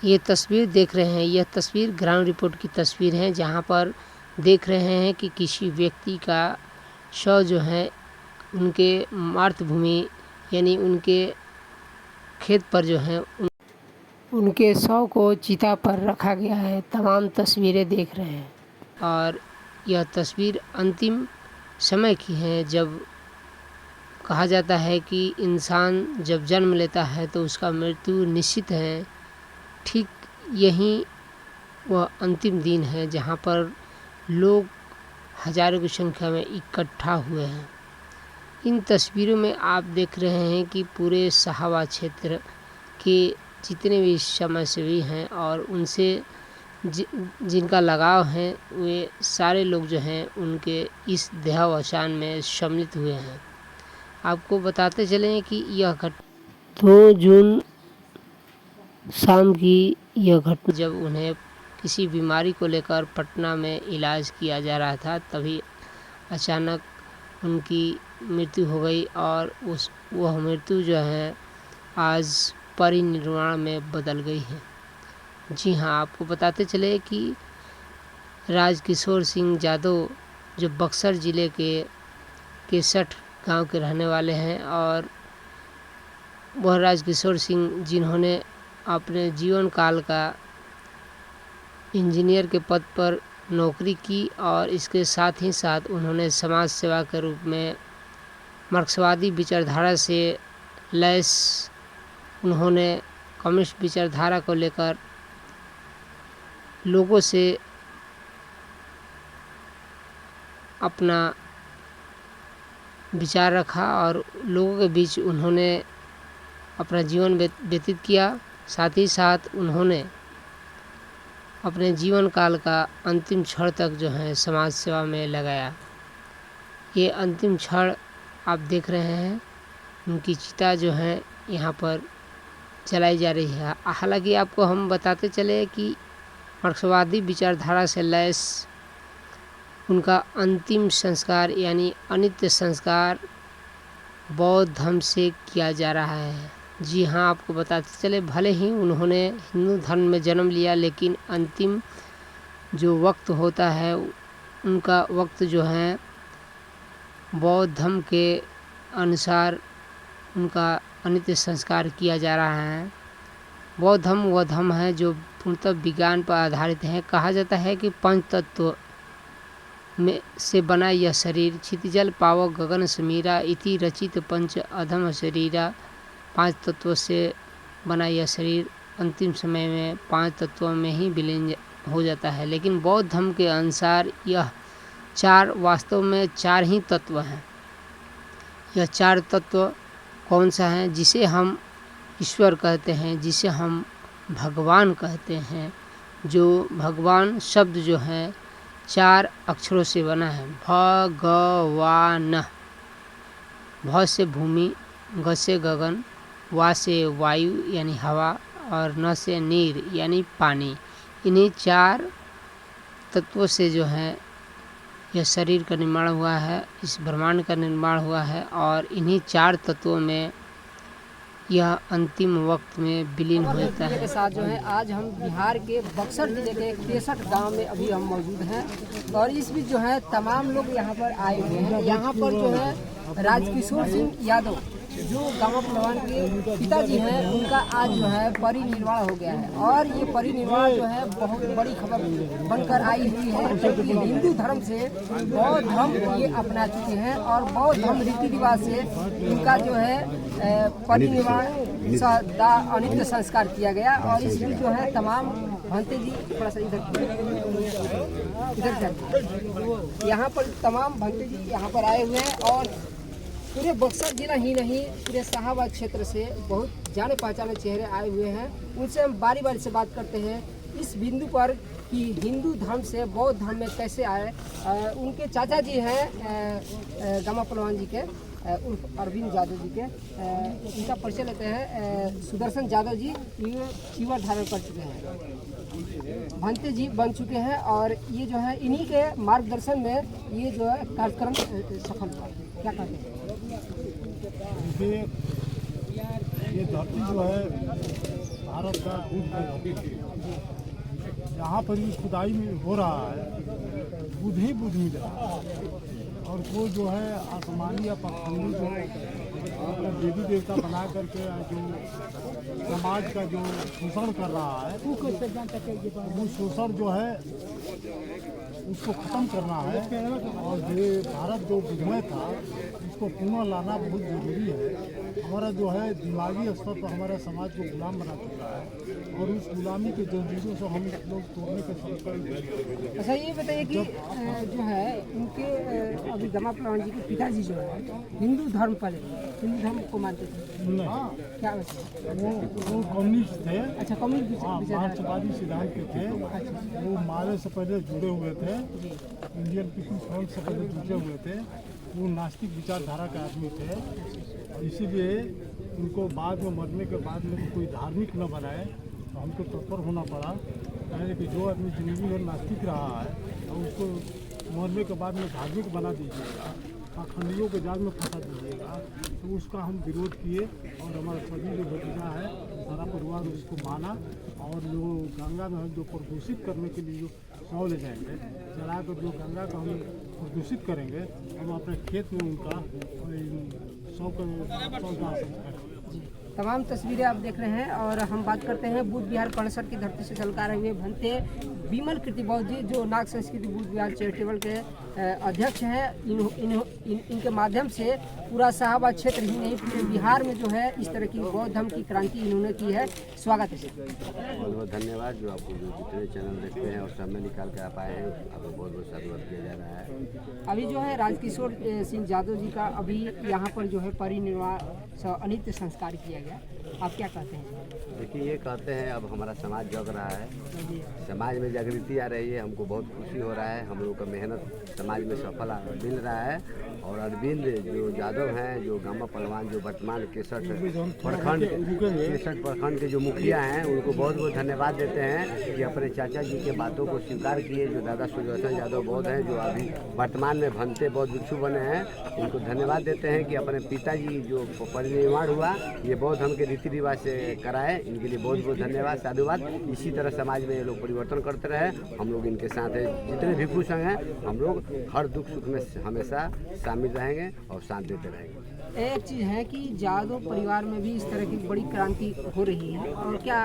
ये तस्वीर देख रहे हैं, यह तस्वीर ग्राउंड रिपोर्ट की तस्वीर है, जहाँ पर देख रहे हैं कि किसी व्यक्ति का शव जो है उनके मातृभूमि यानी उनके खेत पर जो है उनके शव को चिता पर रखा गया है। तमाम तस्वीरें देख रहे हैं और यह तस्वीर अंतिम समय की है, जब कहा जाता है कि इंसान जब जन्म लेता है तो उसका मृत्यु निश्चित है। ठीक यही वह अंतिम दिन है जहाँ पर लोग हजारों की संख्या में इकट्ठा हुए हैं। इन तस्वीरों में आप देख रहे हैं कि पूरे सहावा क्षेत्र के जितने भी समाजसेवी हैं और उनसे जिनका लगाव है वे सारे लोग जो हैं उनके इस देहावसान में सम्मिलित हुए हैं। आपको बताते चलें कि यह 2 जून शाम की यह घटना, जब उन्हें किसी बीमारी को लेकर पटना में इलाज किया जा रहा था, तभी अचानक उनकी मृत्यु हो गई और वह मृत्यु जो है आज परिनिर्वाण में बदल गई है। जी हाँ, आपको बताते चले कि राजकिशोर सिंह यादव जो बक्सर ज़िले के केसठ गांव के रहने वाले हैं और वह राजकिशोर सिंह जिन्होंने अपने जीवन काल का इंजीनियर के पद पर नौकरी की और इसके साथ ही साथ उन्होंने समाज सेवा के रूप में मार्क्सवादी विचारधारा से लैस उन्होंने कम्युनिस्ट विचारधारा को लेकर लोगों से अपना विचार रखा और लोगों के बीच उन्होंने अपना जीवन व्यतीत किया। साथ ही साथ उन्होंने अपने जीवन काल का अंतिम क्षण तक जो है समाज सेवा में लगाया। ये अंतिम क्षण आप देख रहे हैं, उनकी चिता जो है यहाँ पर चलाई जा रही है। हालांकि आपको हम बताते चले कि मार्क्सवादी विचारधारा से लैस उनका अंतिम संस्कार यानी अनित्य संस्कार बौद्ध धर्म से किया जा रहा है। जी हाँ, आपको बताते चले भले ही उन्होंने हिंदू धर्म में जन्म लिया, लेकिन अंतिम जो वक्त होता है उनका वक्त जो है बौद्ध धर्म के अनुसार उनका अनित्य संस्कार किया जा रहा है। बौद्ध धर्म वह धर्म है जो पूर्णतः विज्ञान पर आधारित है। कहा जाता है कि 5 तत्व में से बना यह शरीर, क्षितिजल पावक गगन समीरा इति रचित पंच अधम शरीरा। 5 तत्वों से बना यह शरीर अंतिम समय में 5 तत्वों में ही विलीन हो जाता है, लेकिन बौद्ध धर्म के अनुसार यह 4 वास्तव में 4 ही तत्व हैं। यह 4 तत्व कौन सा है? जिसे हम ईश्वर कहते हैं, जिसे हम भगवान कहते हैं। जो भगवान शब्द जो है 4 अक्षरों से बना है। भगवान, भ से भूमि, ग से गगन, वा से वायु यानी हवा और न से नीर यानी पानी। इन्हीं 4 तत्वों से जो है यह शरीर का निर्माण हुआ है, इस ब्रह्मांड का निर्माण हुआ है और इन्हीं 4 तत्वों में यह अंतिम वक्त में विलीन हो जाता है। के साथ जो है आज हम बिहार के बक्सर जिले के केसठ गांव में अभी हम मौजूद हैं और इस बीच जो है तमाम लोग यहाँ पर आए हुए हैं। यहाँ पर जो है राजकिशोर सिंह यादव जो गांव पहलवान के पिताजी हैं, उनका आज जो है परिनिर्वाण हो गया है और ये परिनिर्वाण जो है बहुत बड़ी खबर बनकर आई हुई है, क्योंकि हिंदू धर्म से बौद्ध धर्म ये अपना चुके हैं और बौद्ध धर्म रीति रिवाज से इनका जो है परिनिर्वाण अनित्य संस्कार किया गया। और इसमें जो है तमाम भंते जी थोड़ा सा इधर यहाँ पर तमाम भंते जी यहाँ पर आए हुए हैं और पूरे बक्सर जिला ही नहीं पूरे शाहाबाद क्षेत्र से बहुत जाने पहचाने चेहरे आए हुए हैं। उनसे हम बारी बारी से बात करते हैं इस बिंदु पर कि हिंदू धर्म से बौद्ध धर्म में कैसे आए। उनके चाचा जी हैं गामा पहलवान जी के उर्फ अरविंद यादव जी के, इनका परिचय लेते हैं। सुदर्शन यादव जी ये चीवर धारण कर चुके हैं, भंते जी बन चुके हैं और ये जो है इन्हीं के मार्गदर्शन में ये जो है कार्यक्रम सफल हुआ। क्या कहते हैं? देखिए, ये धरती जो है भारत का दूध का घाटी थी। यहाँ पर भी खुदाई में हो रहा है, बुध ही बुध मिल रहा है। और वो जो है आसमानी या पखंडी जो अपना देवी देवता बना करके जो समाज का जो शोषण कर रहा है, वो शोषण जो है उसको ख़त्म करना है। और ये भारत जो विधमय था उसको पुनः लाना बहुत ज़रूरी है। हमारा जो है दिमागी स्तर पर हमारा समाज को गुलाम बना चुका है और उस गुलामी के जंजीरों से हम लोग तोड़ने का संकल्प। अच्छा ये बताइए कि जो है उनके अभी दमा पहलवान जी के पिताजी जो है हिंदू धर्म को मानते थे? नहीं, क्या वैसे? वो कम्युनिस्ट थे। अच्छा कम्युनिस्ट हाँ, विचारधारा। मार्क्सवादी सिद्धांत के थे। वो मारे से पहले जुड़े हुए थे, इंडियन पीपुल्स फ्रंट से पहले जुड़े हुए थे। वो नास्तिक विचारधारा के आदमी थे, इसीलिए उनको बाद में मरने के बाद में कोई धार्मिक न बनाए तो हमको तत्पर होना पड़ा। यानी कि जो आदमी जिंदगी में नास्तिक रहा है और उसको मरने के बाद में धार्मिक बना दीजिएगा, पाखंडियों के जाल में फंसा दीजिएगा, तो उसका हम विरोध किए। और हमारा सभी जो भतीजा है सारा परिवार उसको माना। और जो गंगा में जो प्रदूषित करने के लिए जो शव ले जाएंगे, जलाकर जो गंगा को हम प्रदूषित करेंगे, हम अपने खेत में उनका शव का तमाम तस्वीरें आप देख रहे हैं। और हम बात करते हैं बुद्ध विहार कणसर की धरती से झलकारे हुए भंते विमल कीर्ति बौद्ध जी, जो नाग संस्कृति बुद्ध विहार चैरिटेबल के अध्यक्ष हैं। इनके माध्यम से पूरा शाहबाद क्षेत्र ही नहीं पूरे बिहार में जो है इस तरह की बौद्ध धर्म की क्रांति इन्होंने की है। स्वागत है। बहुत बहुत धन्यवाद। जो आपको जो जितने चैनल देखते हैं और समय निकाल के आप आए हैं, आपको बहुत बहुत साधुवाद किया जा रहा है। अभी जो है राजकिशोर सिंह यादव जी का अभी यहाँ पर जो है परिनिर्वाण अनित्य संस्कार किया गया, आप क्या कहते हैं? देखिए, ये कहते हैं अब हमारा समाज जग रहा है, समाज में जागृति आ रही है, हमको बहुत खुशी हो रहा है। हम लोग का मेहनत समाज में सफल मिल रहा है। और अरविंद जो यादव हैं, जो गामा पहलवान, जो वर्तमान 61 प्रखंड के जो मुखिया हैं, उनको बहुत बहुत धन्यवाद देते हैं कि अपने चाचा जी के बातों को स्वीकार किए। जो दादा सुदर्शन यादव बौद्ध हैं, जो अभी वर्तमान में भंते बौद्ध भिक्षु बने हैं, उनको धन्यवाद देते हैं कि अपने पिताजी जो परिनिर्वाण हुआ ये बौद्ध धर्म के रीति रिवाज से कराए। इनके लिए बहुत बहुत धन्यवाद, साधुवाद। इसी तरह समाज में ये लोग परिवर्तन करते रहे। हम लोग इनके साथ हैं, जितने भिक्षु संघ हैं, हम लोग हर दुख सुख में हमेशा शामिल रहेंगे और साथ देते रहेंगे। एक चीज़ है कि यादव परिवार में भी इस तरह की बड़ी क्रांति हो रही है, और क्या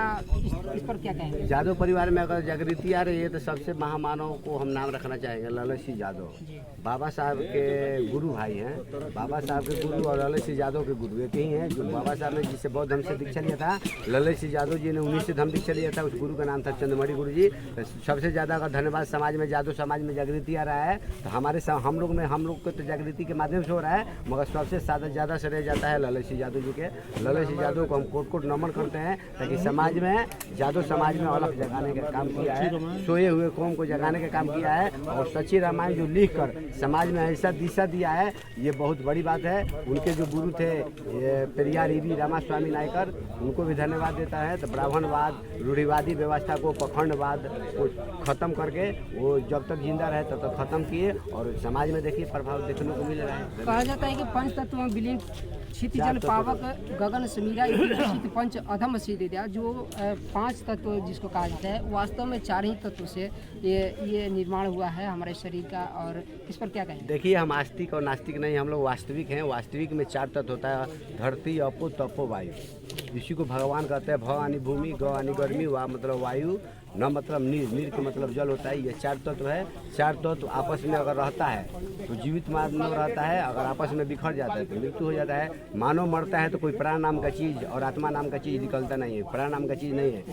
इस पर क्या कहेंगे? यादव परिवार में अगर जागृति आ रही है तो सबसे महामानव को हम नाम रखना चाहेंगे ललित सिंह यादव। बाबा साहब के गुरु भाई हैं। बाबा साहब के गुरु और ललित सिंह यादव के गुरु एक ही हैं। जो बाबा साहब ने जिससे बौद्ध धर्म से दीक्षा लिया था, ललित सिंह यादव जी ने 19 से धर्म दीक्षा लिया था। उस गुरु का नाम था चंद्रमणि गुरु जी। सबसे ज़्यादा अगर धन्यवाद समाज में, यादव समाज में जागृति आ रहा है तो हम लोग को तो जागृति के माध्यम से हो रहा है, मगर सबसे ज़्यादा श्रेय जाता है ललित सिंह यादव जी के। ललित सिंह यादव को हम कोट नमन करते हैं, ताकि समाज में, यादव समाज में अलग जगाने का काम किया है, सोए हुए कौम को जगाने का काम किया है। और सच्ची रामायण जो लिख कर समाज में ऐसा दिशा दिया है, ये बहुत बड़ी बात है। उनके जो गुरु थे पेरियार ईवी रामास्वामी नायकर, उनको भी धन्यवाद देता है। तो ब्राह्मणवाद, रूढ़िवादी व्यवस्था को, पखंडवाद को खत्म करके वो जब तक जिंदा रहे तब तक खत्म किए। और समाज में देखिए प्रभाव देखने को मिल रहा है। कहा जाता है कि पंच तत्व में विलीन क्षिति जल पावक गगन समीरा क्षित पंच अधम सिद्धिया, जो 5 तत्व जिसको कहा जाता है, वास्तव में 4 ही तत्व से ये निर्माण हुआ है हमारे शरीर का। और इस पर क्या कहें? देखिए, हम आस्तिक और नास्तिक नहीं, हम लोग वास्तविक हैं। वास्तविक में 4 तत्व होता है, धरती, अपो, तपो, वायु। इसी को भगवान कहते हैं। भ यानी भूमि, ग यानी गर्मी, वा मतलब वायु, न मतलब नीर, नीर के मतलब जल होता है। ये 4 तत्व है। 4 तत्व आपस में अगर रहता है तो जीवित मानव रहता है, अगर आपस में बिखर जाता है तो मृत्यु हो जाता है। मानव मरता है तो कोई प्राण नाम का चीज़ और आत्मा नाम का चीज़ निकलता नहीं है। प्राण नाम का चीज़ नहीं है,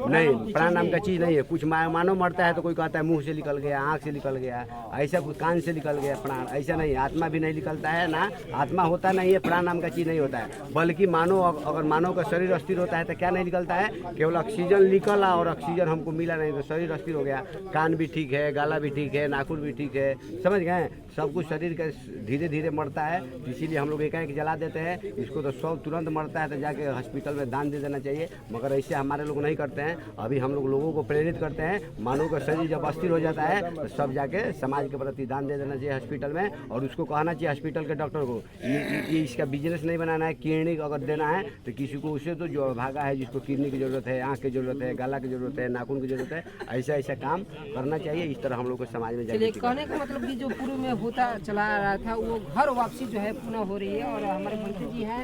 नहीं, प्राण नाम का चीज़ नहीं है। कुछ मानव मरता है तो कोई कहता है मुंह से निकल गया, आँख से निकल गया, ऐसा कुछ कान से निकल गया प्राण, ऐसा नहीं है। आत्मा भी नहीं निकलता है, ना आत्मा होता नहीं है, प्राण नाम का चीज़ नहीं होता है। बल्कि अगर मानव का शरीर अस्थिर होता है तो क्या नहीं निकलता है, केवल ऑक्सीजन निकला और ऑक्सीजन हमको मिला नहीं तो शरीर अस्थिर हो गया। कान भी ठीक है, गाला भी ठीक है, नाखून भी ठीक है, समझ गए। सब कुछ शरीर का धीरे धीरे मरता है, इसीलिए हम लोग एकाएक जला देते हैं। इसको तो सब तुरंत मरता है तो जाके हॉस्पिटल में दान दे देना चाहिए, मगर ऐसे हमारे लोग नहीं करते हैं। अभी हम लोगों को प्रेरित करते हैं, मानव का शरीर जब अस्थिर हो जाता है तो सब जाके समाज के प्रति दान दे देना चाहिए हॉस्पिटल में। और उसको कहना चाहिए हॉस्पिटल के डॉक्टर को, ये इसका बिजनेस नहीं बनाना है, क्लिनिक अगर देना है तो किसी जिसको उससे तो जो भागा है, जिसको किडनी की ज़रूरत है, आँख की ज़रूरत है, गला की ज़रूरत है, नाखून की ज़रूरत है, ऐसा ऐसा काम करना चाहिए। इस तरह हम लोग को समाज में चलिए, जागृति कहने का मतलब कि जो पूर्व में होता चला आ रहा था वो घर वापसी जो है पुनः हो रही है। और हमारे भंते जी हैं,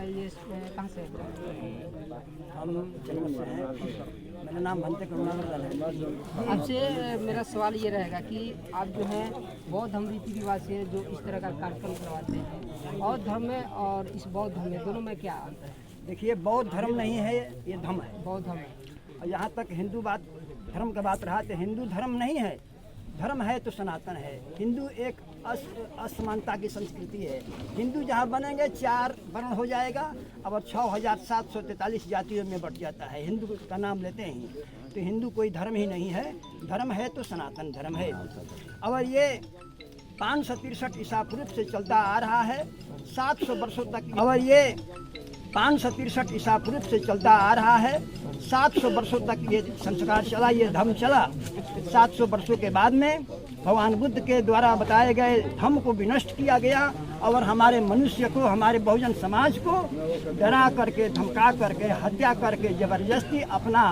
ये कहाँ से? हम जन्म से हैं। मेरा नाम भंते करुणानंदन है। आपसे मेरा सवाल ये रहेगा कि आप जो है बौद्ध धर्म रीति रिवाज से जो इस तरह का कार्यक्रम करवाते हैं, और धर्म में और इस बौद्ध धर्म में दोनों में क्या अंतर है? देखिए, बौद्ध धर्म नहीं है, ये धर्म है। बौद्ध धर्म और यहाँ तक हिंदू बात धर्म का बात रहा तो हिंदू धर्म नहीं है, धर्म है तो सनातन है। हिंदू एक असमानता की संस्कृति है। हिंदू जहाँ बनेंगे 4 वर्ण हो जाएगा, अब 6743 जातियों में बट जाता है। हिंदू का नाम लेते हैं तो हिंदू कोई धर्म ही नहीं है। धर्म है तो सनातन धर्म है। और ये 563 ईसा पूर्व से चलता आ रहा है, 700 वर्षों तक। और ये 563 ईसा पूर्व से चलता आ रहा है, 700 वर्षों तक ये संस्कार चला, ये धर्म चला। 700 वर्षों के बाद में भगवान बुद्ध के द्वारा बताए गए धर्म को विनष्ट किया गया और हमारे मनुष्य को, हमारे बहुजन समाज को डरा करके, धमका करके, हत्या करके जबरदस्ती अपना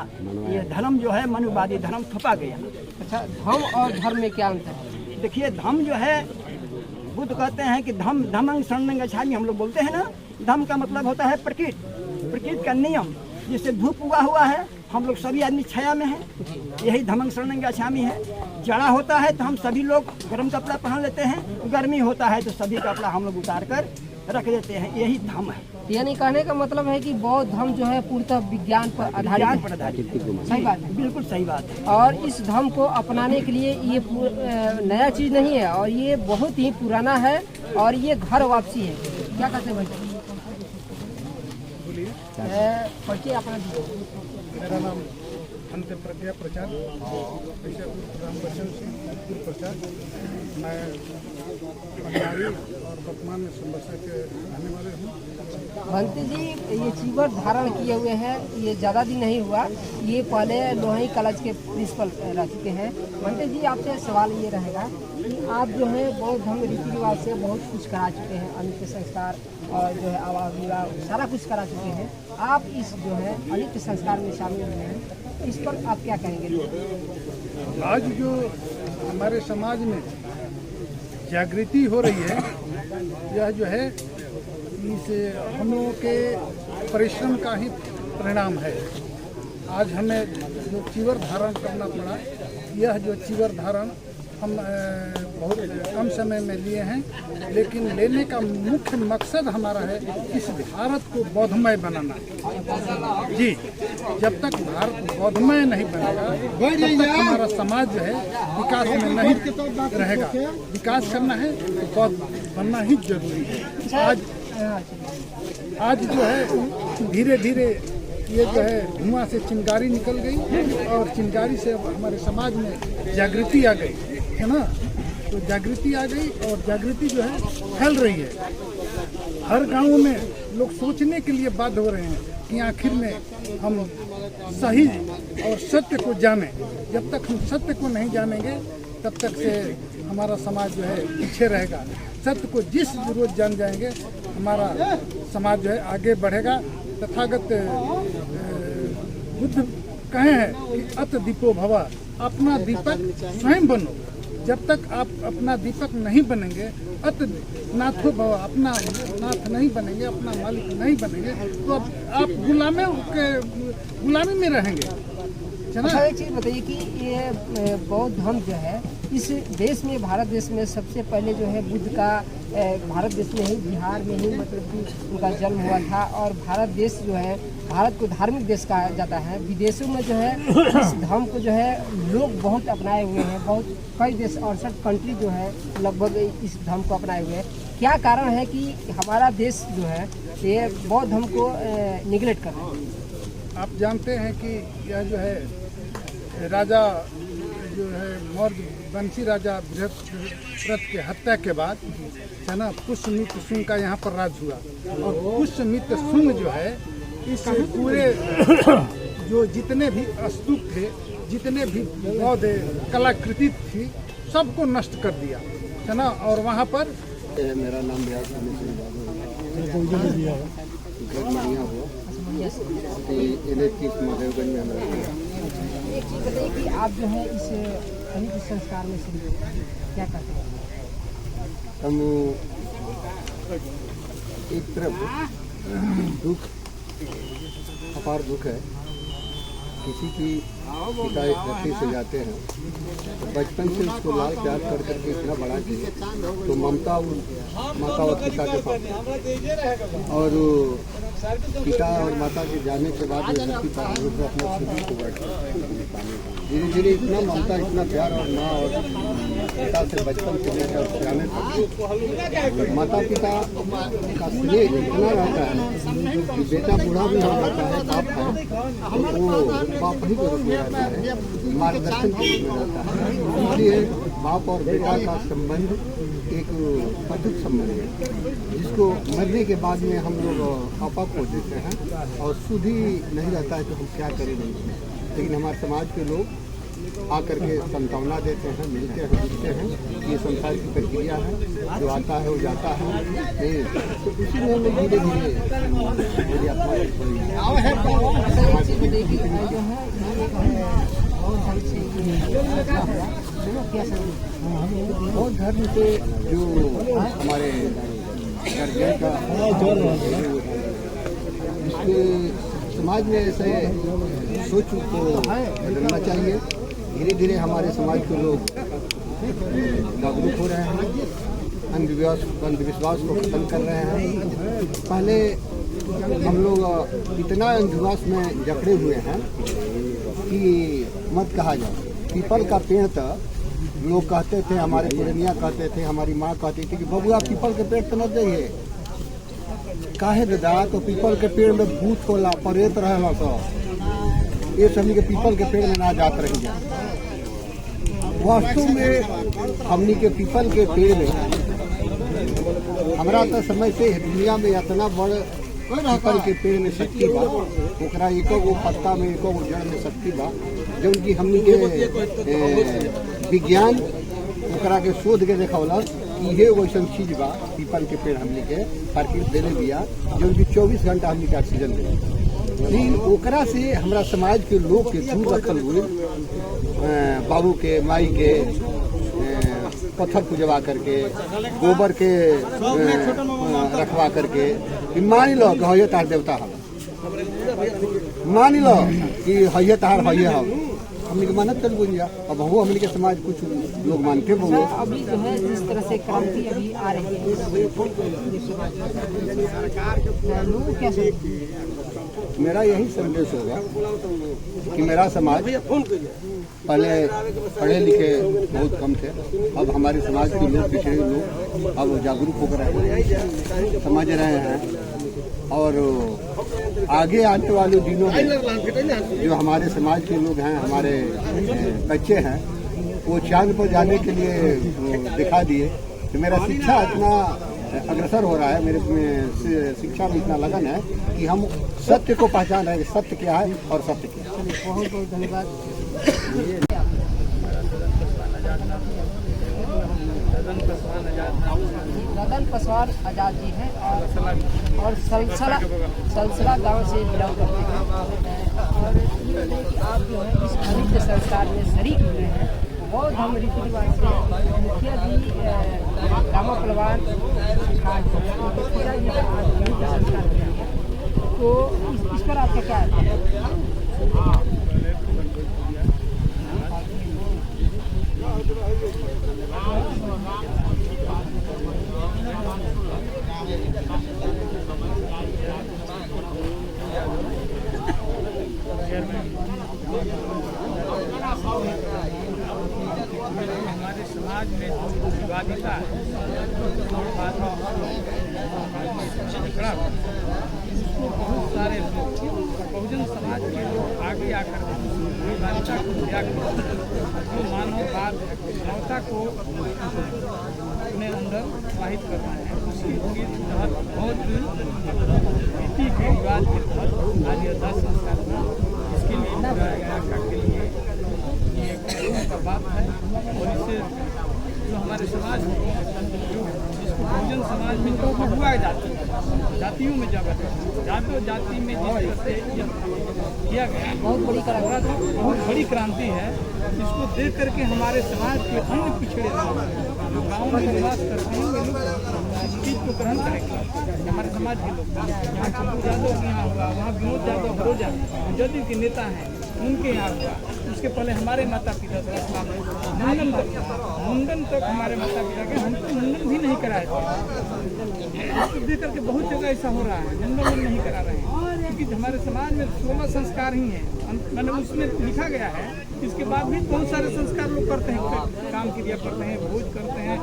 ये धर्म जो है मनुवादी धर्म थोपा गया। अच्छा, धर्म और धर्म में क्या अंतर है? देखिए, धर्म जो है, बुद्ध कहते हैं कि धम्मं शरणं गच्छामि, हम लोग बोलते हैं ना। धम्म का मतलब होता है प्रकृति का नियम, जिससे धूप उगा हुआ है। हम लोग सभी आदमी छाया में हैं, यही धम्मं शरणं गच्छामि है। जाड़ा होता है तो हम सभी लोग गर्म कपड़ा पहन लेते हैं, गर्मी होता है तो सभी कपड़ा हम लोग उतार कर रख देते हैं, यही धर्म है। यानी कहने का मतलब है कि बौद्ध धर्म जो है पूर्णतः विज्ञान पर आधारित है। सही बात है, बिल्कुल सही बात है। और इस धर्म को अपनाने के लिए ये नया चीज नहीं है, और ये बहुत ही पुराना है, और ये घर वापसी है। क्या कहते हैं भाई? परिचय अपना दीजिए। मेरा नाम अंत प्रज्ञा प्रचार, राम बच्चन सिंह प्रचार। मैं पंजाबी और वर्तमान में संबरसा के रहने वाले हूँ। भंते जी, ये चीवर धारण किए हुए हैं, ये ज़्यादा दिन नहीं हुआ। ये पहले लोही कॉलेज के प्रिंसिपल रह चुके हैं। भंते जी, आपसे सवाल ये रहेगा कि आप जो है बौद्ध धर्म रीति रिवाज से बहुत कुछ करा चुके हैं, अंत्य संस्कार और जो है आवास विवाह सारा कुछ करा चुके हैं। आप इस जो है अंत्य संस्कार में शामिल हुए हैं, इस पर आप क्या कहेंगे? आज जो हमारे समाज में जागृति हो रही है, यह जो है इस हम लोगों के परिश्रम का ही परिणाम है। आज हमें जो चीवर धारण करना पड़ा, यह जो चीवर धारण हम बहुत कम समय में लिए हैं, लेकिन लेने का मुख्य मकसद हमारा है इस भारत को बौद्धमय बनाना। जी, जब तक भारत बौद्धमय नहीं बनेगा तब तक हमारा समाज जो है विकास में नहीं रहेगा। विकास करना है तो बौद्ध बनना ही जरूरी है। आज जो है धीरे धीरे ये जो है धुआं से चिंगारी निकल गई, और चिंगारी से हमारे समाज में जागृति आ गई है ना। तो जागृति आ गई और जागृति जो है फैल रही है। हर गांव में लोग सोचने के लिए बाध्य हो रहे हैं कि आखिर में हम सही और सत्य को जानें। जब तक हम सत्य को नहीं जानेंगे तब तक से हमारा समाज जो है पीछे रहेगा। सत्य को जिस रोज जान जाएंगे हमारा समाज जो है आगे बढ़ेगा। तथागत बुद्ध कहे हैं कि अत दीपो भवा, अपना दीपक स्वयं बनो। जब तक आप अपना दीपक नहीं बनेंगे, अत नाथो भवा, अपना नाथ नहीं बनेंगे, अपना मालिक नहीं बनेंगे, तो आप गुलामी में रहेंगे। अच्छा, एक चीज़ बताइए कि ये बौद्ध धर्म जो है इस देश में, भारत देश में सबसे पहले जो है बुद्ध का भारत देश में ही, बिहार में ही मतलब कि उनका जन्म हुआ था। और भारत देश जो है, भारत को धार्मिक देश कहा जाता है। विदेशों में जो है इस धर्म को जो है लोग बहुत अपनाए हुए हैं। बहुत कई देश 68 कंट्री जो है लगभग इस धर्म को अपनाए हुए हैं। क्या कारण है कि हमारा देश जो है ये बौद्ध धर्म को निगलेक्ट कर रहा है? आप जानते हैं कि यह जो है राजा जो है मौर्य वंशी राजा बृहस्पति के हत्या के बाद है ना, पुष्यमित्र शुंग का यहाँ पर राज हुआ। और पुष्यमित्र शुंग जो है इस पूरे जो जितने भी स्तूप थे, जितने भी बौद्ध कलाकृति थी, सबको नष्ट कर दिया है ना। और वहाँ पर मेरा नाम घर बढ़िया हुआ इलेक्ट्रिक महादेवगंज में हम रहते हैं। एक चीज़ बताइए कि आप जो है इस शहीद संस्कार में से क्या करते हैं? हम एक तरफ दुख, अपार दुख है, किसी की पिता एक धरती से जाते हैं तो बचपन से उसको लाल प्यार कर करके इतना बड़ा किए तो ममता माता और पिता के पास, और पिता और माता के जाने के बाद ये धरती पर अपना शरीर को बैठे धीरे धीरे इतना ममता, इतना प्यार और माँ और पिता से बचपन से लेकर जाने तक माता पिता का स्नेह इतना रहता है कि बेटा बूढ़ा भी हो जाता है, बाप है तो वो बाप ही के रूप में रहता है, मार्गदर्शन के रूप में रहता है। इसलिए बाप और बेटा का संबंध एक अद्भुत संबंध है जिसको मरने के बाद में हम लोग पापा को देते हैं और सुध ही नहीं रहता है तो हम क्या करें नहीं। लेकिन हमारे समाज के लोग आकर के संतावना देते हैं, मिलते हैं, जुड़ते हैं। ये संसार की प्रक्रिया है, जो आता है वो जाता है। तो इसी में हम लोग धीरे धीरे मेरी आत्मा बहुत धर्म से जो हमारे गर्जियन का इसके समाज में ऐसे सोच को बदलना चाहिए। धीरे धीरे हमारे समाज के लोग जागरूक हो रहे हैं, अंधविश्वास को खत्म कर रहे हैं। पहले हम लोग इतना अंधविश्वास में जकड़े हुए हैं कि मत कहा जाए। पीपल का पेड़ तो लोग कहते थे, हमारे पुरनिया कहते थे, हमारी माँ कहती थी कि बबुआ पीपल के पेड़ तो मत जाइए। काहे दादा तो पीपल के पेड़ में भूत होला, परेत रहेला, तो ये सभी के पीपल के पेड़ में ना जात रह जाए। वास्तव में हमनी के पीपल के पेड़ में हमारा तो समय से दुनिया में इतना बड़ पीपल के पेड़ में शक्ति बा, ओकरा एको गो पत्ता में, एको गो जड़ में शक्ति बा, जो उनकी हमनी के विज्ञान ओकरा के शोध के देखौला कि ये वैसन चीज बा। पीपल के पेड़ हमनी के प्रकृति देले दिया जो उनकी 24 घंटा हमनी के ऑक्सीजन दे। लेकिन ओकरा से हमारा समाज के लोग के दूर रखल हुए, बाबू के माई के पत्थर पूजवा करके, गोबर के रखवा करके मान लो कि हये तार देवता हम, मान लो कि हये तार हये हम, हमने के मानत चल बोलिया। अब वो हमने के समाज कुछ लोग मानते बोलो। अभी जो है जिस तरह से क्रांति अभी आ रही है लोग क्या सोचते हैं? मेरा यही संदेश होगा कि मेरा समाज पहले पढ़े लिखे बहुत कम थे, अब हमारे समाज के लोग, पिछड़े लोग अब जागरूक होकर समझ रहे हैं। और आगे आने वाले दिनों में जो हमारे समाज के लोग हैं, हमारे बच्चे हैं, वो चांद पर जाने के लिए दिखा दिए कि मेरा शिक्षा इतना अग्रसर हो रहा है, मेरे शिक्षा में इतना लगन है कि हम सत्य को पहचान रहे हैं, सत्य क्या है और सत्य क्या है। बहुत बहुत धन्यवाद। रतन पासवान आजाद जी हैं और सलसला गांव से बिलोंग करते हैं। और ये बताइए कि आप जो है इस पवित्र संस्कार में शरीक हुए हैं। बहुत हम रीति रिवाज से मुखिया जी गामा पलवान मुखिया जी का पवित्र संस्कार किया गया, तो इस पर आपका क्या है? हमारे समाज में जो विवादिता है, इसको बहुत सारे लोग, बहुजन समाज के लोग आगे आकर विवादिता को त्याग जो मानववाद मानवता को अपने अंदर समाहित करना है, उसी के तहत बहुत रीति के विवाद के तहत आज यह 10 संस्कार इसके लिए लगाया गया के लिए ये एक का बात है। और इससे जो हमारे समाज में जो जिसको बहुजन समाज में जो अगुआ जाती है जातियों में जगत है। जातो जाति में जिस तरह से यह किया गया बहुत बड़ी क्रांति, बहुत बड़ी क्रांति है। इसको देख करके हमारे समाज के अन्य पिछड़े लोग जो गाँव में निवास करते हैं वे लोग इस चीज़ को ग्रहण करेंगे। हमारे समाज के लोग यहाँ चंदू यादव के यहाँ हुआ, वहाँ विनोद यादव हरोजा जदयू के नेता हैं उनके यहाँ हुआ। उसके पहले हमारे माता पिता मुंडन तक हमारे माता पिता के, हम तो मुंडन भी नहीं कराए थे। इसको देख करके बहुत जगह ऐसा हो रहा है, मुंडन नहीं करा रहे हैं क्योंकि हमारे समाज में 16 संस्कार ही हैं। मैंने उसमें लिखा गया है। इसके बाद भी बहुत सारे संस्कार लोग करते हैं, काम क्रिया करते हैं, भोज करते हैं,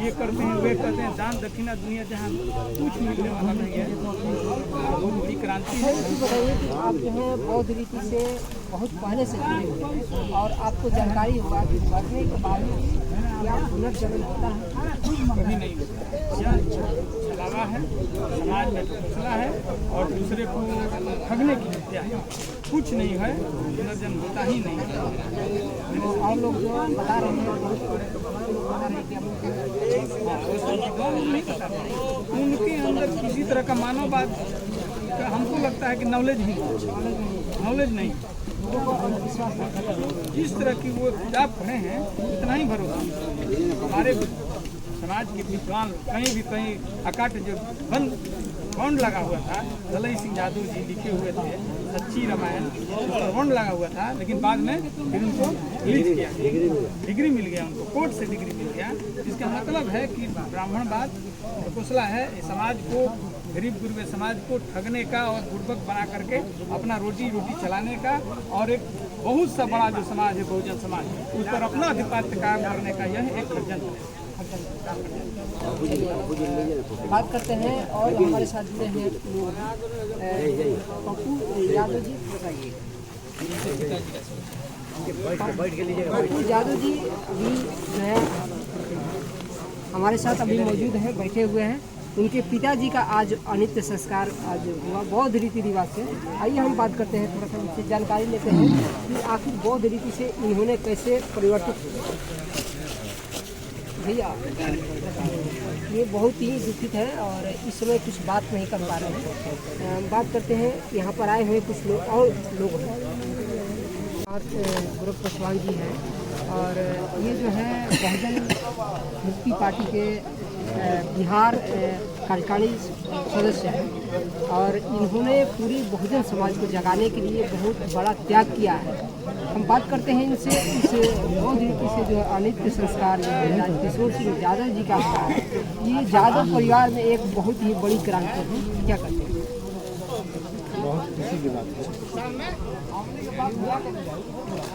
ये करते हैं, वे करते हैं, दान दक्षिणा दुनिया जहाँ कुछ मिलने वाला नहीं है। बहुत बड़ी क्रांति है। बताइए कि आप जो है बौद्ध रीति से बहुत पहले से जुड़े हुए हैं और आपको जानकारी होगा कि मरने के बाद क्या पुनर्जन्म होता है? कभी नहीं होता। यह छलावा है, समाज में घोषणा है और दूसरे को ठगने की हत्या है। कुछ नहीं है, पुनर्जन्म होता ही नहीं है। और लोग जो बता रहे हैं उनके अंदर किसी तरह का मानववाद का हमको लगता है कि नॉलेज ही नॉलेज नहीं। जिस तरह की वो किताब पढ़े हैं इतना ही भरोसा। हमारे समाज के विद्वान कहीं अकाट जो बॉन्ड लगा हुआ था, दलई सिंह यादव जी लिखे हुए थे सच्ची रामायण, बॉन्ड लगा हुआ था, लेकिन बाद में फिर उनको रिलीज किया, डिग्री मिल गया उनको, कोर्ट से डिग्री मिल गया। इसका मतलब है कि ब्राह्मणवाद घोषणा है समाज को, गरीब गुरबे समाज को ठगने का और गुर्बक बना करके अपना रोटी चलाने का, और एक बहुत सा बड़ा जो समाज है बहुजन समाज उस पर अपना अधिपत्य कायम करने का यह एक षड्यंत्र है। बात करते हैं और हमारे साथ जुड़े हैं पप्पू यादव जी। बताइए पप्पू यादव जी अभी जो है हमारे साथ अभी मौजूद हैं, बैठे हुए हैं। उनके पिताजी का आज अनित्य संस्कार आज हुआ बौद्ध रीति रिवाज से। आइए हम बात करते हैं, थोड़ा सा उनसे जानकारी लेते हैं कि आखिर बौद्ध रीति से इन्होंने कैसे परिवर्तित हुए। भैया ये बहुत ही दुखित है और इस समय कुछ बात नहीं कर पा रहे हैं। बात करते हैं, यहाँ पर आए हुए कुछ लोग और लोग हैं और गुरु पासवान जी हैं और ये जो है बहुजन मुक्ति पार्टी के बिहार कार्यकारिणी सदस्य हैं और इन्होंने पूरी बहुजन समाज को जगाने के लिए बहुत बड़ा त्याग किया है। हम बात करते हैं इनसे, इस बौद्ध रीति से जो अनित्य संस्कार जो है राजकिशोर सिंह यादव जी का हुआ है, ये यादव परिवार में एक बहुत ही बड़ी क्रांति है। क्या करते हैं? बहुत खुशी की बात है।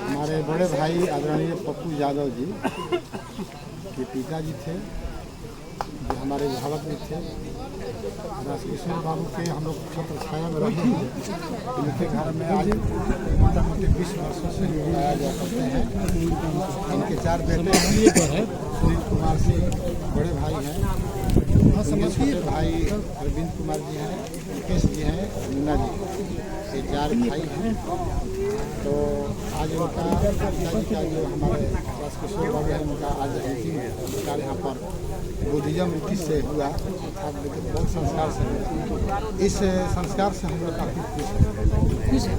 हमारे बड़े भाई आदरणीय पप्पू यादव जी के पिताजी थे, जो हमारे अभिभावक भी थे। राजकिशोर बाबू के हम लोग छत्र छाया में रहे हैं। इनके घर में आज मोटामोटी 20 वर्षों से आया जा सकते हैं। इनके 4 बेटे हैं। सुनील कुमार सिंह बड़े भाई हैं, छोटे भाई अरविंद कुमार जी हैं, मुकेश जी हैं, मीना जी, ये 4 भाई हैं। तो आज उनका पिताजी का जो हमारे राजकिशोर बाबू है, उनका आज अंतिम संस्कार यहाँ पर बुद्धिज्म रीति से हुआ, अर्थात बहुत संस्कार से हुआ। इस संस्कार से हम लोग काफ़ी खुश हैं।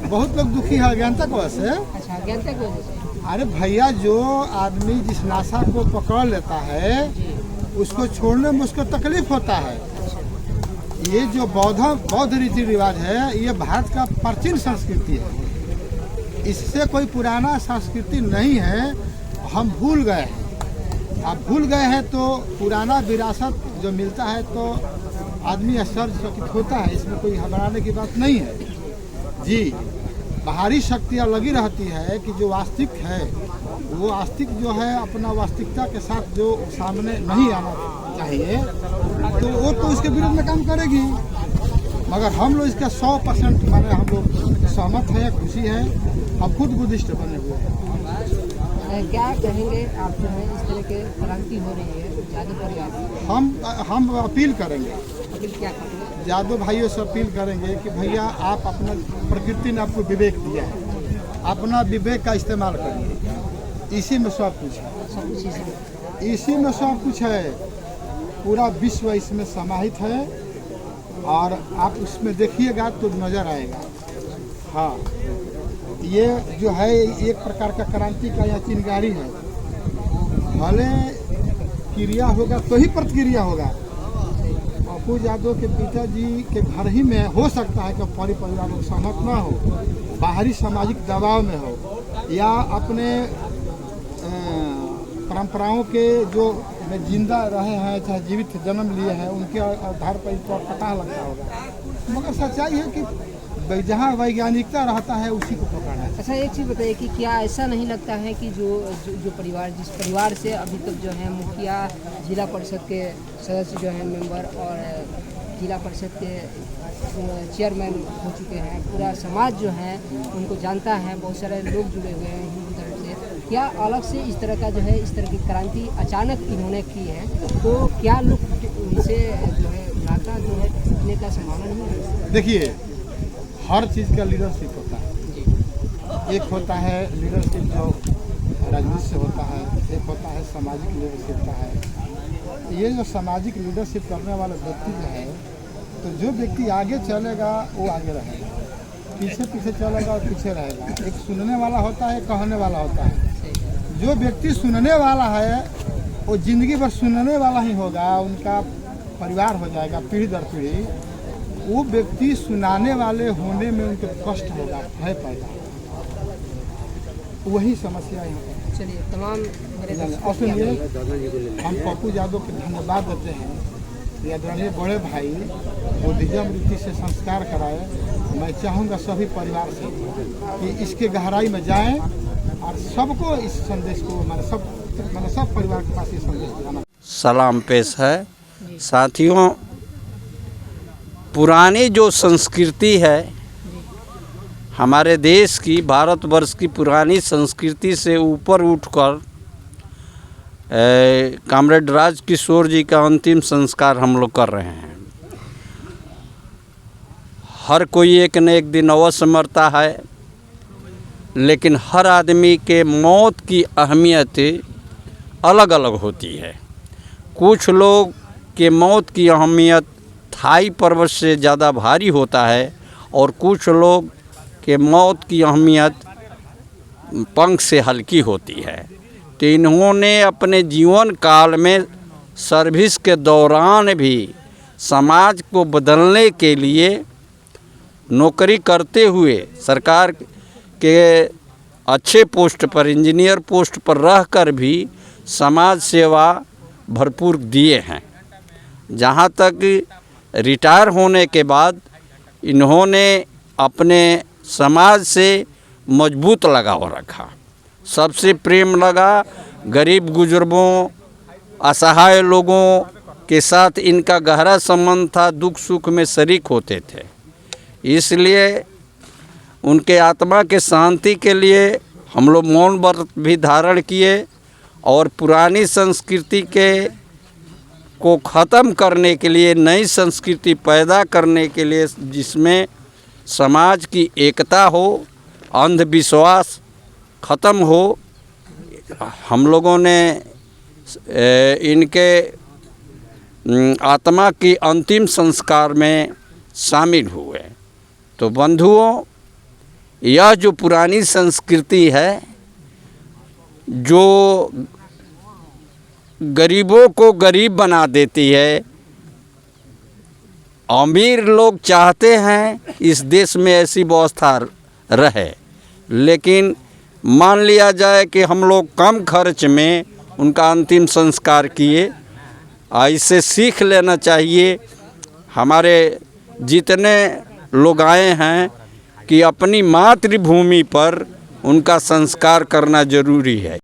बहुत लोग दुखी है अज्ञानता की वजह से। अच्छा, अज्ञानता की वजह से? अरे भैया, जो आदमी जिस नाशा को पकड़ लेता है उसको छोड़ने में उसको तकलीफ होता है। ये जो बौद्ध रीति रिवाज है, ये भारत का प्राचीन संस्कृति है। इससे कोई पुराना संस्कृति नहीं है, हम भूल गए हैं। आप भूल गए हैं तो पुराना विरासत जो मिलता है तो आदमी आश्चर्यचकित होता है। इसमें कोई घबराने की बात नहीं है जी। बाहरी शक्तियाँ लगी रहती है कि जो वास्तविक है वो आस्तिक जो है अपना वास्तविकता के साथ जो सामने नहीं आना चाहिए तो वो तो उसके विरुद्ध में काम करेगी। मगर हम लोग इसका 100% माने हम लोग सहमत हैं, खुशी हैं। हम खुद बुद्धिस्ट बने हुए हैं। क्या कहेंगे आप जो है इस तरह के क्रांति हो रही है यादव परिवार में? हम अपील करेंगे, अपील क्या करेंगे? यादव भाइयों से अपील करेंगे कि भैया आप अपना, प्रकृति ने आपको विवेक दिया है, अपना विवेक का इस्तेमाल करिए। इसी में सब कुछ है, इसी में सब कुछ है। पूरा विश्व इसमें समाहित है और आप उसमें देखिएगा तो नज़र आएगा। हाँ, ये जो है एक प्रकार का क्रांति का यह चिंगारी है। भले क्रिया होगा तो ही प्रतिक्रिया होगा। पप्पू यादव के पिताजी के घर ही में हो सकता है कि परिवार लोग सहमत ना हो, बाहरी सामाजिक दबाव में हो, या अपने परंपराओं के जो में जिंदा रहे हैं, चाहे जीवित जन्म लिए हैं, उनके आधार पर इनको पता लगता होगा। मगर सच्चाई है कि जहाँ वैज्ञानिकता रहता है उसी को पकड़ना है। अच्छा, एक चीज़ बताइए कि क्या ऐसा नहीं लगता है कि जो परिवार, जिस परिवार से अभी तक जो है मुखिया, जिला परिषद के सदस्य जो हैं मेंबर और जिला परिषद के चेयरमैन हो चुके हैं, पूरा समाज जो है उनको जानता है, बहुत सारे लोग जुड़े हुए हैं हिंदू धर्म से, क्या अलग से इस तरह का जो है इस तरह की क्रांति अचानक इन्होंने की है, तो क्या लोग इनसे जो है नाता जो है टूटने का संभावना नहीं है? देखिए, हर चीज़ का लीडरशिप होता है। एक होता है लीडरशिप जो राजनीति से होता है, एक होता है सामाजिक लीडरशिप का है। ये जो सामाजिक लीडरशिप करने वाला व्यक्ति जो है, तो जो व्यक्ति आगे चलेगा वो आगे रहेगा, पीछे पीछे चलेगा और पीछे रहेगा। एक सुनने वाला होता है, कहने वाला होता है। जो व्यक्ति सुनने वाला है वो जिंदगी भर सुनने वाला ही होगा, उनका परिवार हो जाएगा पीढ़ी दर पीढ़ी। वो व्यक्ति सुनाने वाले होने में उनके कष्ट होगा, भय पैदा होगा, वही समस्या यहाँ पर। चलिए, तमाम और सुनिए, हम पप्पू यादव को धन्यवाद देते हैं कि आदरणीय बड़े भाई बुद्धिज्म रीति से संस्कार कराए। मैं चाहूँगा सभी परिवार से कि इसके गहराई में जाएं और सबको इस संदेश को मैंने सब परिवार के पास ये संदेश दिलाना। सलाम पेश है। साथियों, पुरानी जो संस्कृति है हमारे देश की, भारतवर्ष की पुरानी संस्कृति से ऊपर उठकर कॉमरेड राजकिशोर जी का अंतिम संस्कार हम लोग कर रहे हैं। हर कोई एक न एक दिन अवश्य मरता है, लेकिन हर आदमी के मौत की अहमियत अलग अलग होती है। कुछ लोग के मौत की अहमियत थाई पर्वत से ज़्यादा भारी होता है और कुछ लोग के मौत की अहमियत पंख से हल्की होती है। तो इन्होंने अपने जीवन काल में सर्विस के दौरान भी समाज को बदलने के लिए नौकरी करते हुए सरकार के अच्छे पोस्ट पर, इंजीनियर पोस्ट पर रहकर भी समाज सेवा भरपूर दिए हैं। जहाँ तक रिटायर होने के बाद इन्होंने अपने समाज से मजबूत लगाव रखा। सबसे प्रेम लगा, गरीब बुजुर्गों, असहाय लोगों के साथ इनका गहरा संबंध था, दुख सुख में शरीक होते थे। इसलिए उनके आत्मा के शांति के लिए हम लोग मौन व्रत भी धारण किए और पुरानी संस्कृति के को ख़त्म करने के लिए नई संस्कृति पैदा करने के लिए, जिसमें समाज की एकता हो, अंधविश्वास ख़त्म हो, हम लोगों ने इनके आत्मा की अंतिम संस्कार में शामिल हुए। तो बंधुओं, यह जो पुरानी संस्कृति है जो गरीबों को गरीब बना देती है, अमीर लोग चाहते हैं इस देश में ऐसी व्यवस्था रहे, लेकिन मान लिया जाए कि हम लोग कम खर्च में उनका अंतिम संस्कार किए। इससे सीख लेना चाहिए हमारे जितने लोग आए हैं कि अपनी मातृभूमि पर उनका संस्कार करना जरूरी है।